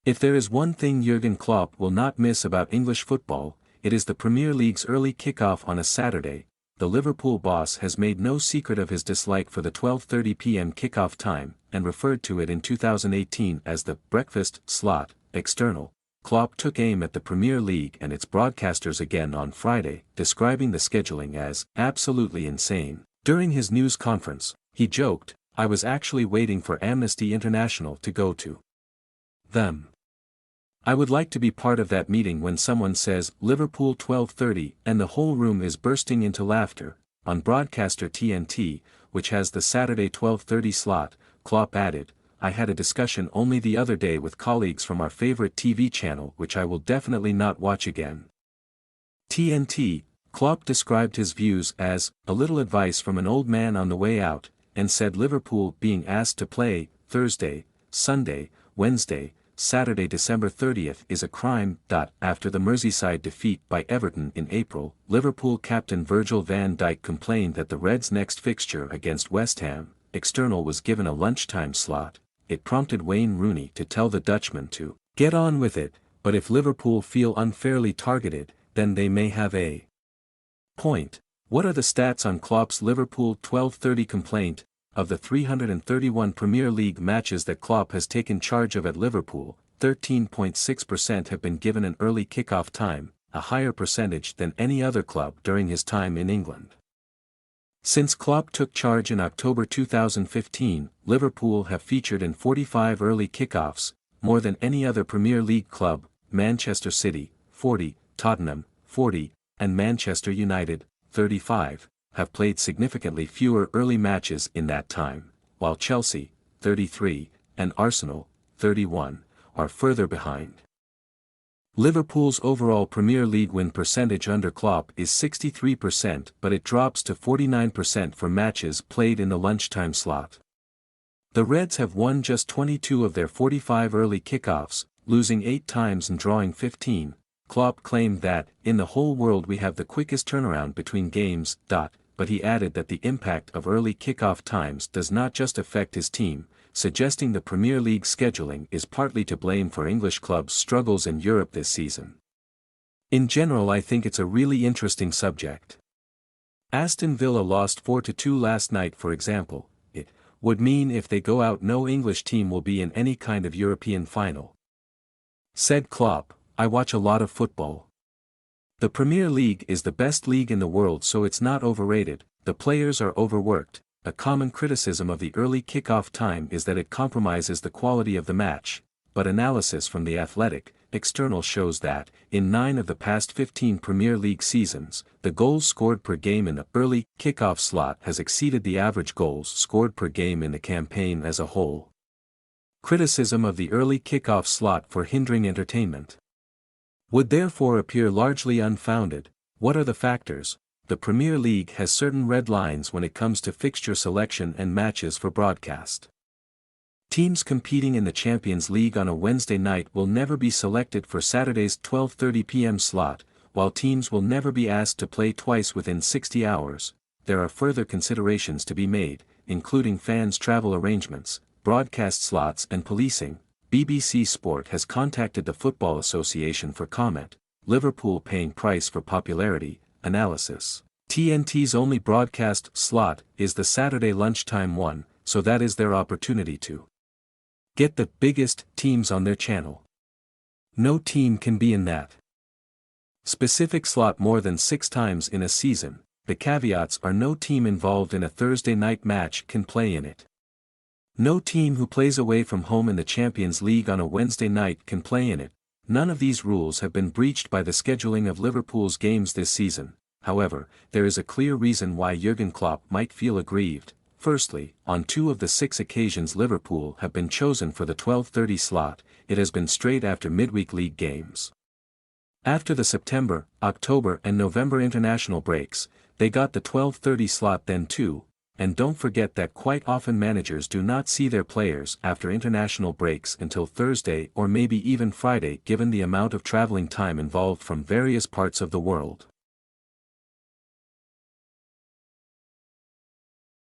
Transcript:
If there is one thing Jurgen Klopp will not miss about English football, it is the Premier League's early kickoff on a Saturday. The Liverpool boss has made no secret of his dislike for the 12:30 p.m. kickoff time, and referred to it in 2018 as the breakfast slot. External. Klopp took aim at the Premier League and its broadcasters again on Friday, describing the scheduling as absolutely insane. During his news conference, he joked, "I was actually waiting for Amnesty International to go to them. I would like to be part of that meeting when someone says Liverpool 12:30 and the whole room is bursting into laughter." On broadcaster TNT, which has the Saturday 12:30 slot, Klopp added, "I had a discussion only the other day with colleagues from our favorite TV channel which I will definitely not watch again." TNT, Klopp described his views as a little advice from an old man on the way out, and said Liverpool being asked to play Thursday, Sunday, Wednesday, Saturday December 30th is a crime. After the Merseyside defeat by Everton in April, Liverpool captain Virgil van Dijk complained that the Reds' next fixture against West Ham, external, was given a lunchtime slot. It prompted Wayne Rooney to tell the Dutchman to get on with it, but if Liverpool feel unfairly targeted, then they may have a point. What are the stats on Klopp's Liverpool 12:30 complaint? Of the 331 Premier League matches that Klopp has taken charge of at Liverpool, 13.6% have been given an early kickoff time, a higher percentage than any other club during his time in England. Since Klopp took charge in October 2015, Liverpool have featured in 45 early kickoffs, more than any other Premier League club. Manchester City, 40, Tottenham, 40, and Manchester United, 35, have played significantly fewer early matches in that time, while Chelsea, 33, and Arsenal, 31, are further behind. Liverpool's overall Premier League win percentage under Klopp is 63%, but it drops to 49% for matches played in the lunchtime slot. The Reds have won just 22 of their 45 early kickoffs, losing 8 times and drawing 15. Klopp claimed that, "In the whole world we have the quickest turnaround between games." But he added that the impact of early kickoff times does not just affect his team, suggesting the Premier League scheduling is partly to blame for English clubs' struggles in Europe this season. "In general, I think it's a really interesting subject. Aston Villa lost 4-2 last night, for example. It would mean if they go out no English team will be in any kind of European final," said Klopp. "I watch a lot of football. The Premier League is the best league in the world, so it's not overrated. The players are overworked." A common criticism of the early kickoff time is that it compromises the quality of the match, but analysis from The Athletic, external, shows that, in 9 of the past 15 Premier League seasons, the goals scored per game in the early kickoff slot has exceeded the average goals scored per game in the campaign as a whole. Criticism of the early kickoff slot for hindering entertainment would therefore appear largely unfounded. What are the factors? The Premier League has certain red lines when it comes to fixture selection and matches for broadcast. Teams competing in the Champions League on a Wednesday night will never be selected for Saturday's 12:30 p.m. slot, while teams will never be asked to play twice within 60 hours. There are further considerations to be made, including fans' travel arrangements, broadcast slots and policing. BBC Sport has contacted the Football Association for comment. Liverpool paying price for popularity. Analysis. TNT's only broadcast slot is the Saturday lunchtime one, so that is their opportunity to get the biggest teams on their channel. No team can be in that specific slot more than 6 times in a season. The caveats are no team involved in a Thursday night match can play in it. No team who plays away from home in the Champions League on a Wednesday night can play in it. None of these rules have been breached by the scheduling of Liverpool's games this season. However, there is a clear reason why Jurgen Klopp might feel aggrieved. Firstly, on 2 of the 6 occasions Liverpool have been chosen for the 12:30 slot, it has been straight after midweek league games. After the September, October and November international breaks, they got the 12:30 slot then too. And don't forget that quite often managers do not see their players after international breaks until Thursday or maybe even Friday, given the amount of traveling time involved from various parts of the world.